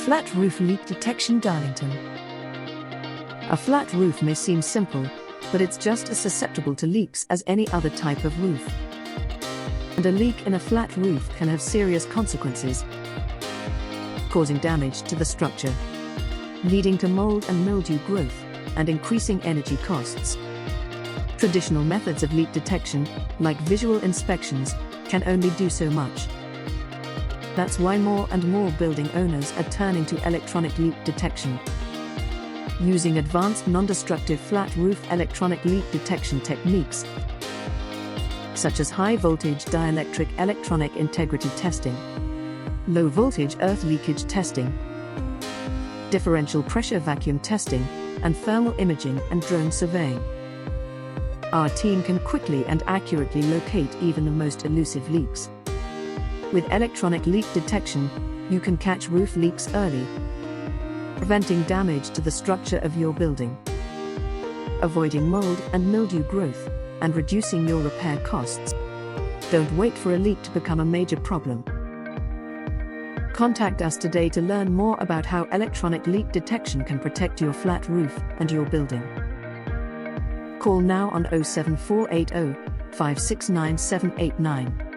Flat roof leak detection. Darlington. A flat roof may seem simple, but it's just as susceptible to leaks as any other type of roof. And a leak in a flat roof can have serious consequences, causing damage to the structure, leading to mold and mildew growth, and increasing energy costs. Traditional methods of leak detection, like visual inspections, can only do so much. That's why more and more building owners are turning to electronic leak detection. Using advanced non-destructive flat roof electronic leak detection techniques, such as high-voltage dielectric electronic integrity testing, low-voltage earth leakage testing, differential pressure vacuum testing, and thermal imaging and drone surveying, our team can quickly and accurately locate even the most elusive leaks. With electronic leak detection, you can catch roof leaks early, preventing damage to the structure of your building, avoiding mold and mildew growth, and reducing your repair costs. Don't wait for a leak to become a major problem. Contact us today to learn more about how electronic leak detection can protect your flat roof and your building. Call now on 07480 569 789.